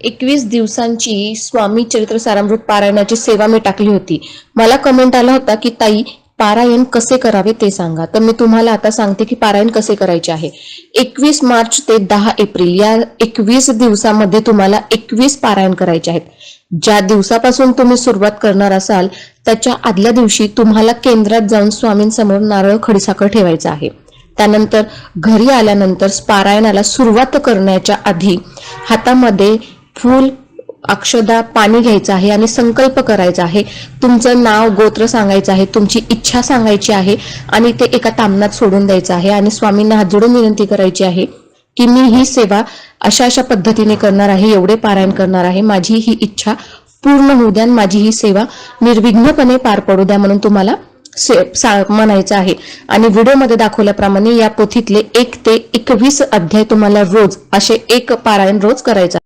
21 दिवसांची स्वामी चरित्र सारामृत पारायणाची सेवा मी टाकली होती. मला कमेंट आला होता की ताई पारायण कसे करावे ते सांगा. तर मी तुम्हाला आता सांगते की पारायण कसे करायचे आहे. 21 मार्च ते 10 एप्रिल या 21 दिवसामध्ये तुम्हाला 21 पारायण करायचे आहेत. ज्या दिवसापासून तुम्ही सुरुवात करणार असाल त्याच्या आदल्या दिवशी तुम्हाला केंद्रात जाऊन स्वामींसमोर नारळ खडीसाखर ठेवायचं आहे. त्यानंतर घरी आल्यानंतर पारायणाला सुरुवात करण्याच्या आधी हातामध्ये फूल, अक्षदा, पाणी घ्यायचं आहे आणि संकल्प करायचा आहे. तुमचं नाव, गोत्र सांगायचं आहे, तुमची इच्छा सांगायची आहे आणि ते एका तामणात सोडून द्यायचं आहे आणि स्वामींना हात जोडून विनंती करायची आहे की मी ही सेवा अशा अशा पद्धतीने करणार आहे, एवढे पारायण करणार आहे, माझी ही इच्छा पूर्ण होऊ द्या, माझी ही सेवा निर्विघ्नपणे पार पडू द्या म्हणून तुम्हाला म्हणायचं आहे. आणि व्हिडिओमध्ये दाखवल्याप्रमाणे या पोथीतले 1 ते 21 अध्याय तुम्हाला रोज असे एक पारायण रोज करायचं.